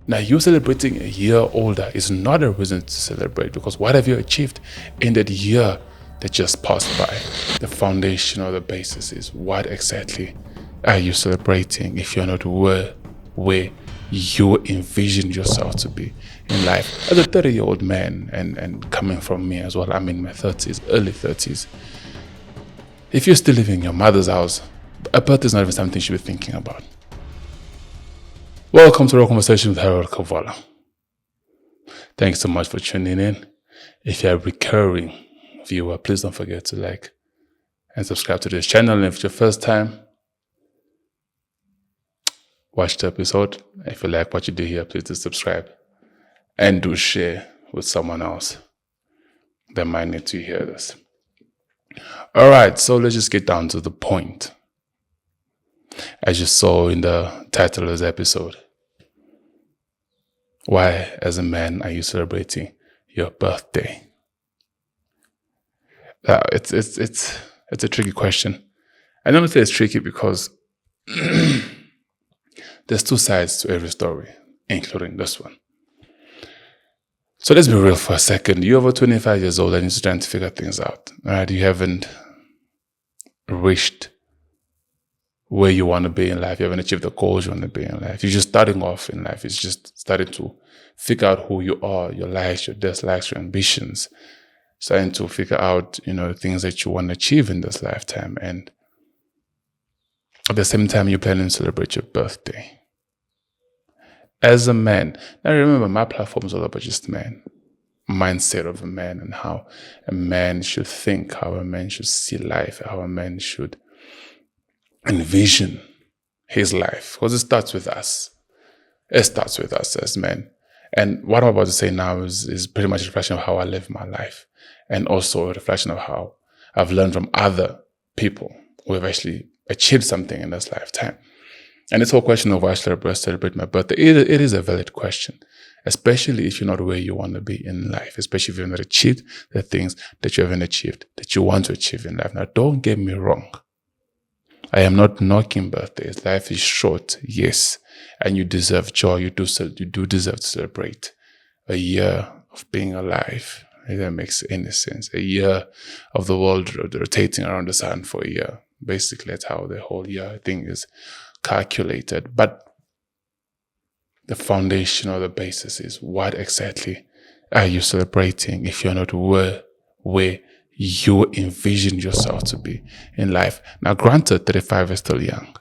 Now, you celebrating a year older is not a reason to celebrate, because what have you achieved in that year that just passed by? The foundation or the basis is, what exactly are you celebrating if you're not where you envisioned yourself to be in life? As a 30-year-old man, and coming from me as well, I'm in my 30s, early 30s. If you're still living in your mother's house, a birthday is not even something you should be thinking about. Welcome to Real Conversation with Herald Kavuala. Thanks so much for tuning in. If you're a recurring viewer, please don't forget to like and subscribe to this channel. And if it's your first time, watch the episode. If you like what you do here, please do subscribe and do share with someone else that might need to hear this. All right, so let's just get down to the point. As you saw in the title of this episode, why, as a man, are you celebrating your birthday? It's a tricky question. I don't say it's tricky because there's two sides to every story, including this one. So let's be real for a second. You're over 25 years old and you're trying to figure things out. Right? You haven't reached where you want to be in life. You haven't achieved the goals you want to be in life. You're just starting off in life. It's just starting to figure out who you are, your likes, your dislikes, your ambitions. Starting to figure out, the things that you want to achieve in this lifetime. And at the same time, you're planning to celebrate your birthday. As a man, now remember, my platform is all about just man. Mindset of a man and how a man should think, how a man should see life, how a man should envision his life, because it starts with us. It starts with us as men. And what I'm about to say now is pretty much a reflection of how I live my life, and also a reflection of how I've learned from other people who have actually achieved something in this lifetime. And this whole question of why I celebrate my birthday, it is a valid question, especially if you're not where you want to be in life, especially if you've not achieved the things that you haven't achieved, that you want to achieve in life. Now, don't get me wrong. I am not knocking birthdays. Life is short, yes, and you deserve joy. You do deserve to celebrate a year of being alive. If that makes any sense. A year of the world rotating around the sun for a year. Basically, that's how the whole year thing is calculated. But the foundation or the basis is, what exactly are you celebrating if you're not where you envisioned yourself to be in life? Now, granted, 35 is still young,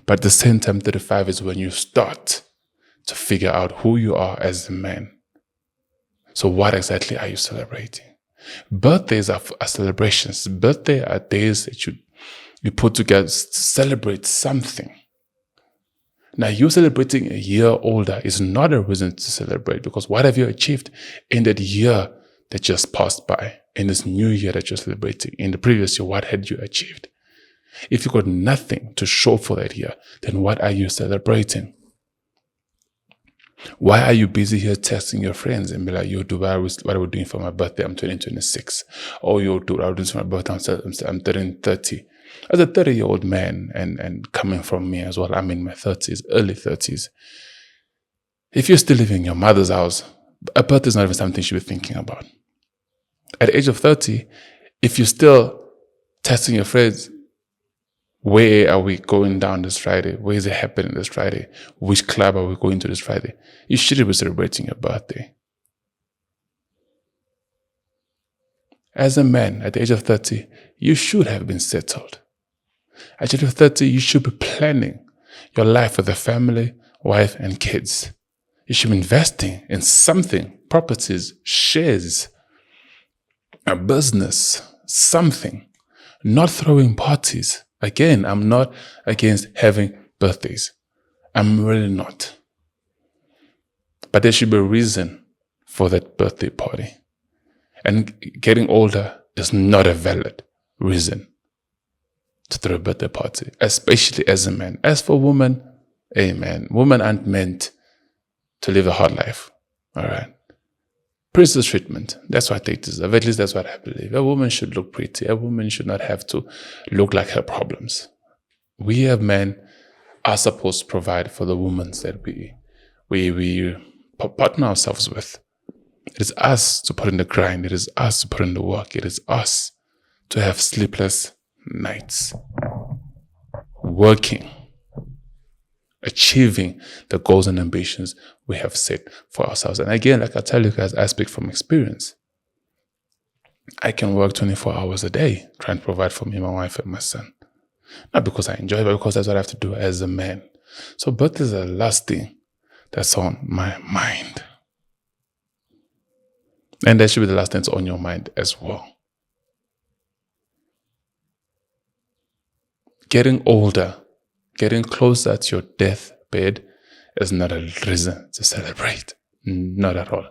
but at the same time, 35 is when you start to figure out who you are as a man. So what exactly are you celebrating? Birthdays are celebrations. Birthdays are days that you put together to celebrate something. Now, you celebrating a year older is not a reason to celebrate, because what have you achieved in that year that just passed by? In this new year that you're celebrating, in the previous year, what had you achieved? If you got nothing to show for that year, then what are you celebrating? Why are you busy here texting your friends and be like, yo, Dubai, what are we doing for my birthday? I'm turning 26. Or yo, dude, what are we doing for my birthday? I'm turning 30. As a 30-year-old man, and coming from me as well, I'm in my 30s, early 30s. If you're still living in your mother's house, a birthday is not even something you should be thinking about. At the age of 30, if you're still testing your friends, where are we going down this Friday? Where is it happening this Friday? Which club are we going to this Friday? You shouldn't be celebrating your birthday. As a man, at the age of 30, you should have been settled. At the age of 30, you should be planning your life with a family, wife, and kids. You should be investing in something, properties, shares, a business, something, not throwing parties. Again, I'm not against having birthdays. I'm really not. But there should be a reason for that birthday party. And getting older is not a valid reason to throw a birthday party, especially as a man. As for women, amen. Women aren't meant to live a hard life. All right. Princess treatment. That's what they deserve. At least that's what I believe. A woman should look pretty. A woman should not have to look like her problems. We as men are supposed to provide for the women that we partner ourselves with. It is us to put in the grind. It is us to put in the work. It is us to have sleepless nights, working, achieving the goals and ambitions we have set for ourselves. And again, like I tell you guys, I speak from experience. I can work 24 hours a day trying to provide for me, my wife, and my son. Not because I enjoy it, but because that's what I have to do as a man. So birthday is the last thing that's on my mind. And that should be the last thing that's on your mind as well. Getting older, getting closer to your deathbed is not a reason to celebrate. Not at all.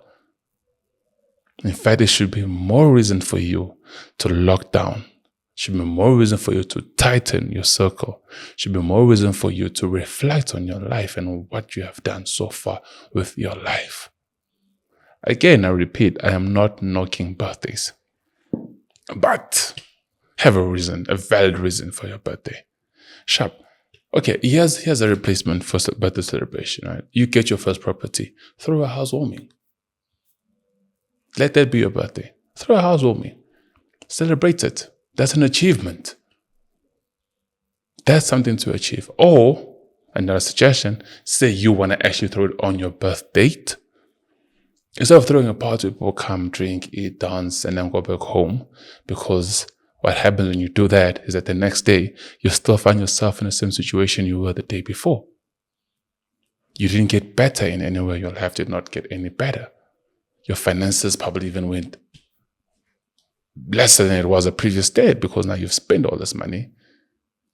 In fact, it should be more reason for you to lock down. Should be more reason for you to tighten your circle. Should be more reason for you to reflect on your life and what you have done so far with your life. Again, I repeat, I am not knocking birthdays. But have a reason, a valid reason for your birthday. Sharp. Okay, here's a replacement for birthday celebration, right? You get your first property. Throw a housewarming. Let that be your birthday. Throw a housewarming. Celebrate it. That's an achievement. That's something to achieve. Or, another suggestion, say you want to actually throw it on your birth date. Instead of throwing a party, people come, drink, eat, dance, and then go back home. Because what happens when you do that is that the next day, you still find yourself in the same situation you were the day before. You didn't get better in any way. Your life did not get any better. Your finances probably even went lesser than it was the previous day because now you've spent all this money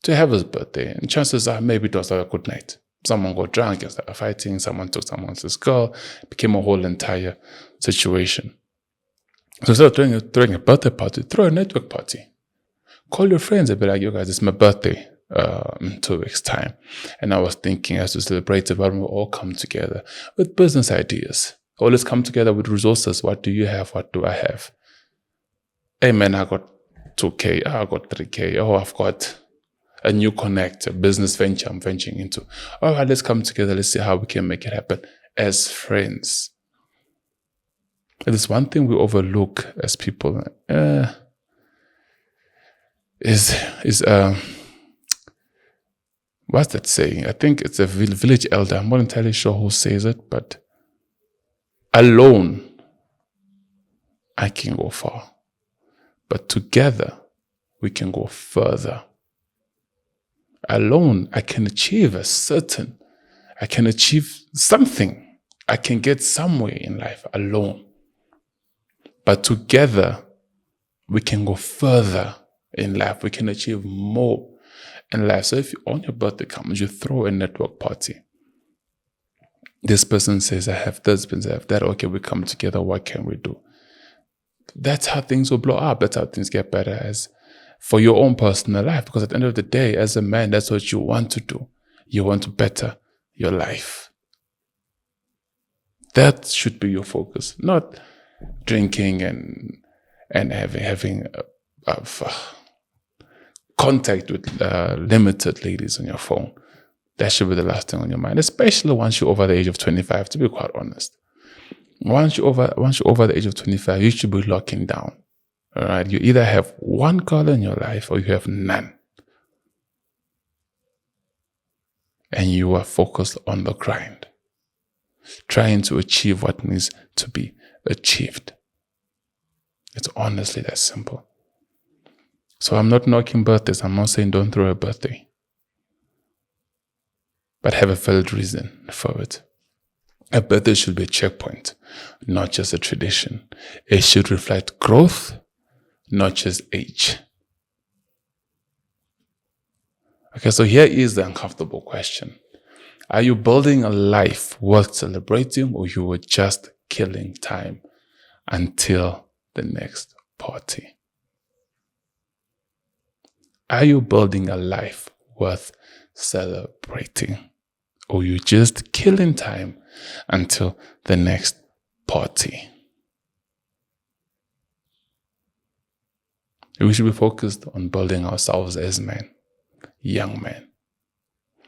to have his birthday. And chances are maybe it was a good night. Someone got drunk and started fighting. Someone took someone else's girl. It became a whole entire situation. So instead of throwing a birthday party, throw a network party. Call your friends and be like, yo guys, it's my birthday in 2 weeks' time. And I was thinking as to celebrate it, but we'll all come together with business ideas. Or let's come together with resources. What do you have? What do I have? Hey man, I got 2K. Oh, I got 3K. Oh, I've got a new connect, a business venture I'm venturing into. All right, let's come together. Let's see how we can make it happen as friends. There's one thing we overlook as people. What's that saying? I think it's a village elder. I'm not entirely sure who says it, but alone, I can go far. But together, we can go further. Alone, I can achieve I can achieve something. I can get somewhere in life alone. But together, we can go further in life. We can achieve more in life. So if on your birthday comes, you throw a network party. This person says, I have this, person says, I have that. Okay, we come together. What can we do? That's how things will blow up. That's how things get better as for your own personal life. Because at the end of the day, as a man, that's what you want to do. You want to better your life. That should be your focus, not drinking and having contact with limited ladies on your phone. That should be the last thing on your mind, especially once you're over the age of 25, to be quite honest. Once you're over the age of 25, you should be locking down. All right, you either have one girl in your life or you have none. And you are focused on the grind, trying to achieve what needs to be achieved. It's honestly that simple. So I'm not knocking birthdays. I'm not saying don't throw a birthday. But have a valid reason for it. A birthday should be a checkpoint, not just a tradition. It should reflect growth, not just age. Okay, so here is the uncomfortable question. Are you building a life worth celebrating, or you were just killing time until the next party? Are you building a life worth celebrating, or you just killing time until the next party? We should be focused on building ourselves as men, young men.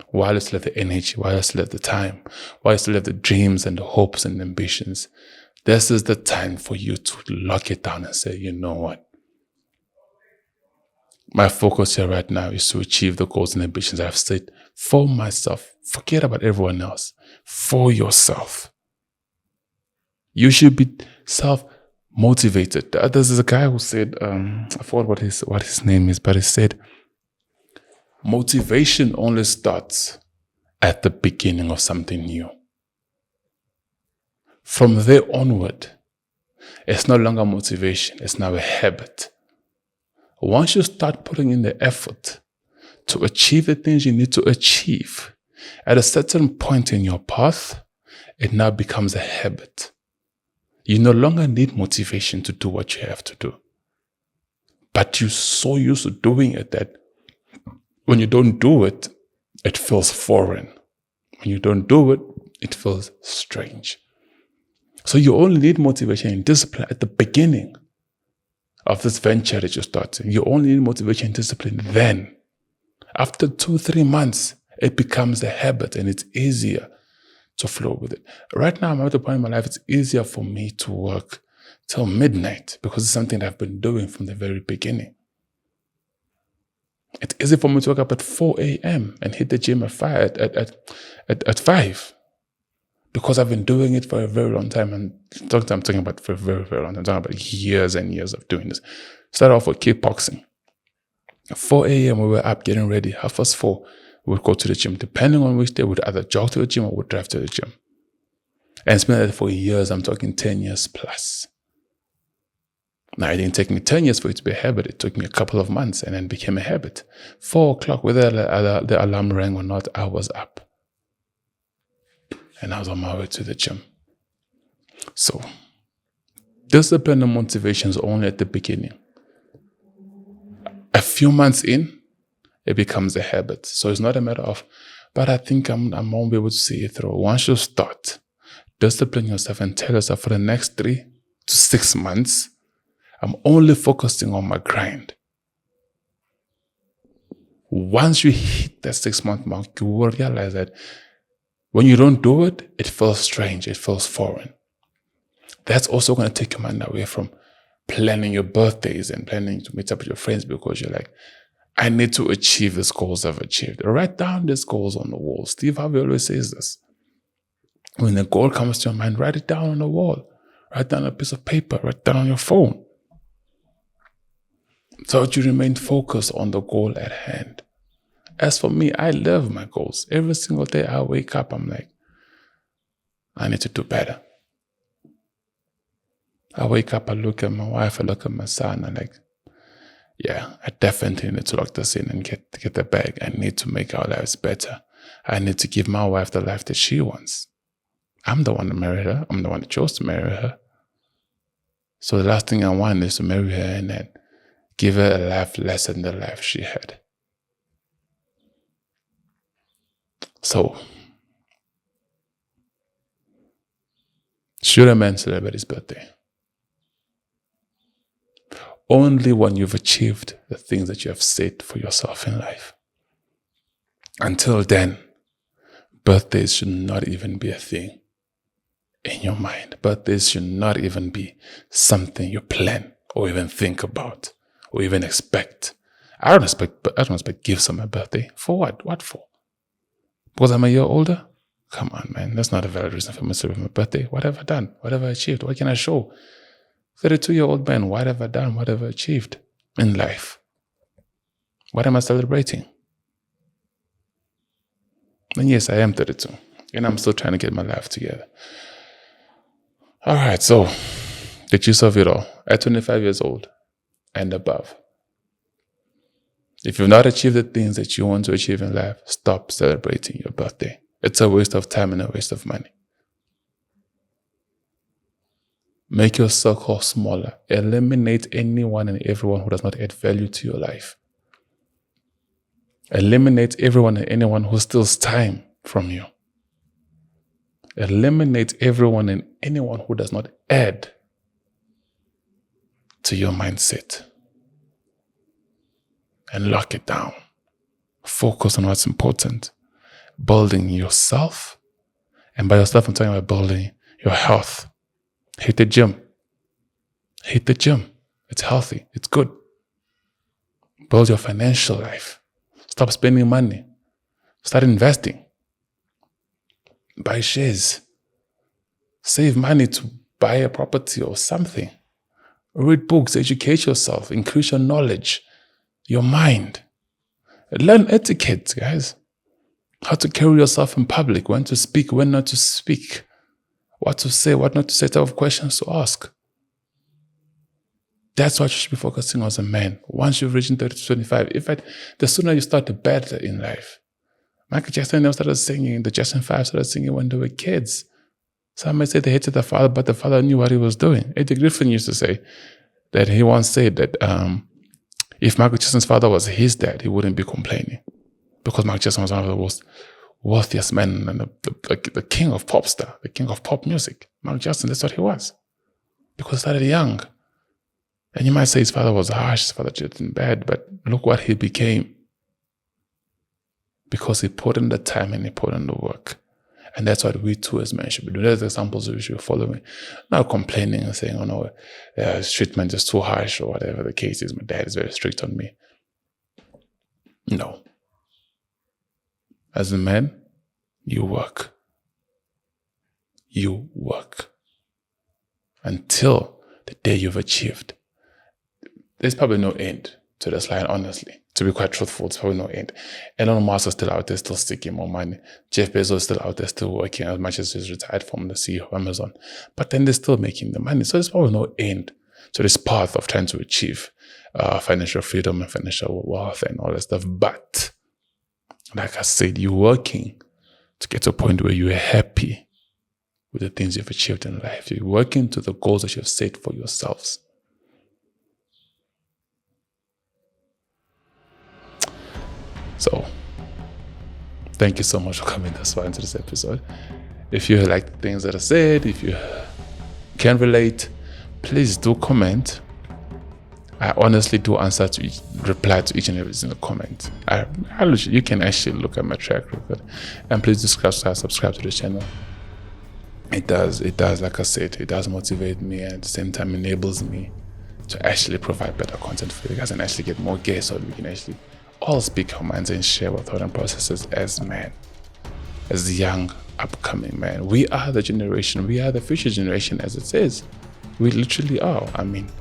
while you still have the energy, while you still have the time, while you still have the dreams and the hopes and ambitions, this is the time for you to lock it down and say, you know what? My focus here right now is to achieve the goals and ambitions I've set for myself. Forget about everyone else. For yourself. You should be self-motivated. There's a guy who said, I forgot what his name is, but he said, motivation only starts at the beginning of something new. From there onward, it's no longer motivation, it's now a habit. Once you start putting in the effort to achieve the things you need to achieve, at a certain point in your path, it now becomes a habit. You no longer need motivation to do what you have to do. But you're so used to doing it that when you don't do it, it feels foreign. When you don't do it, it feels strange. So you only need motivation and discipline at the beginning of this venture that you're starting. You only need motivation and discipline then. After 2-3 months, it becomes a habit and it's easier to flow with it. Right now, I'm at the point in my life, it's easier for me to work till midnight because it's something that I've been doing from the very beginning. It's easy for me to wake up at 4 a.m. and hit the gym at 5 because I've been doing it for a very long time. And I'm talking about for a very, very long time. I'm talking about years and years of doing this. Started off with kickboxing. At 4 a.m. we were up getting ready. 4:30, we would go to the gym. Depending on which day, we would either jog to the gym or would drive to the gym. And it's been that for years. I'm talking 10 years plus. Now, it didn't take me 10 years for it to be a habit. It took me a couple of months and then became a habit. 4 o'clock, whether the alarm rang or not, I was up. And I was on my way to the gym. So, discipline and motivation is only at the beginning. A few months in, it becomes a habit. So it's not a matter of, but I think I won't be able to see it through. Once you start, discipline yourself and tell yourself for the next 3 to 6 months, I'm only focusing on my grind. Once you hit that 6-month mark, you will realize that when you don't do it, it feels strange, it feels foreign. That's also going to take your mind away from planning your birthdays and planning to meet up with your friends because you're like, I need to achieve these goals I've achieved. Write down these goals on the wall. Steve Harvey always says this. When a goal comes to your mind, write it down on the wall. Write down on a piece of paper. Write it down on your phone. So that you remain focused on the goal at hand. As for me, I live my goals. Every single day I wake up, I'm like, I need to do better. I wake up, I look at my wife, I look at my son, I'm like, yeah, I definitely need to lock this in and get the bag. I need to make our lives better. I need to give my wife the life that she wants. I'm the one that married her. I'm the one that chose to marry her. So the last thing I want is to marry her and then give her a life less than the life she had. So, should a man celebrate his birthday? Only when you've achieved the things that you have set for yourself in life. Until then, birthdays should not even be a thing in your mind. Birthdays should not even be something you plan or even think about or even expect. I don't expect gifts on my birthday. For what? What for? Because I'm a year older? Come on, man. That's not a valid reason for me to celebrate my birthday. What have I done? What have I achieved? What can I show? 32-year-old man, what have I done? What have I achieved in life? What am I celebrating? And yes, I am 32. And I'm still trying to get my life together. All right, so the gist of it all. At 25 years old and above, if you've not achieved the things that you want to achieve in life, stop celebrating your birthday. It's a waste of time and a waste of money. Make your circle smaller. Eliminate anyone and everyone who does not add value to your life. Eliminate everyone and anyone who steals time from you. Eliminate everyone and anyone who does not add to your mindset. And lock it down. Focus on what's important. building yourself. And by yourself, I'm talking about building your health. Hit the gym. Hit the gym. It's healthy. It's good. Build your financial life. Stop spending money. Start investing. Buy shares. Save money to buy a property or something. Read books. Educate yourself. Increase your knowledge. Your mind. Learn etiquette, guys. How to carry yourself in public. When to speak, when not to speak. What to say, what not to say, type of questions to ask. That's what you should be focusing on as a man. Once you've reached 30 to 25, in fact, the sooner you start, the better in life. Michael Jackson never started singing. The Jackson 5 started singing when they were kids. Some might say they hated the father, but the father knew what he was doing. Eddie Griffin used to say that he once said that if Michael Jackson's father was his dad, he wouldn't be complaining. Because Michael Jackson was one of the most wealthiest men and the king of pop star, the king of pop music. Michael Jackson, that's what he was. Because he started young. And you might say his father was harsh, his father treated him bad, but look what he became. Because he put in the time and he put in the work. And that's what we too as men should be doing. There's examples we should be following. Not complaining and saying, oh no, his treatment is too harsh or whatever the case is. My dad is very strict on me. No. As a man, you work. You work. Until the day you've achieved. There's probably no end to this line, honestly. To be quite truthful, there's probably no end. Elon Musk is still out there, still seeking more money. Jeff Bezos is still out there, still working as much as he's retired from the CEO of Amazon. But then they're still making the money. So there's probably no end to this path of trying to achieve financial freedom and financial wealth and all that stuff. But, like I said, you're working to get to a point where you're happy with the things you've achieved in life. You're working to the goals that you've set for yourselves. So, thank you so much for coming this far into this episode. If you like the things that I said, if you can relate, please do comment. I honestly do reply to each and every single comment. You can actually look at my track record. And please do subscribe to the channel. It does, like I said, it does motivate me and at the same time enables me to actually provide better content for you guys and actually get more guests so we can actually all speak our minds and share our thought and processes as men, as the young, upcoming men. We are the generation, we are the future generation, as it says. We literally are. I mean,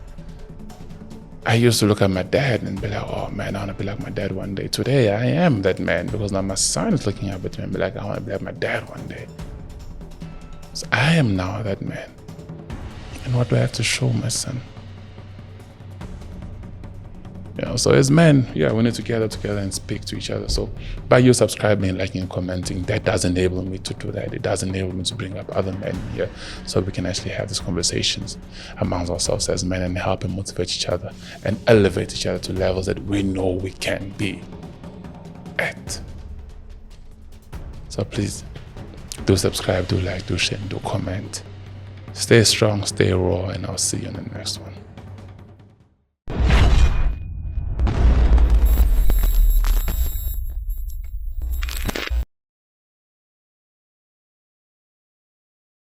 I used to look at my dad and be like, oh man, I want to be like my dad one day. Today, I am that man because now my son is looking up at me and be like, I want to be like my dad one day. So I am now that man. And what do I have to show my son? So as men, we need to gather together and speak to each other. So by you subscribing, liking, and commenting, that does enable me to do that. It does enable me to bring up other men here so we can actually have these conversations amongst ourselves as men and help and motivate each other and elevate each other to levels that we know we can be at. So please do subscribe, do like, do share, do comment. Stay strong, stay raw, and I'll see you in the next one.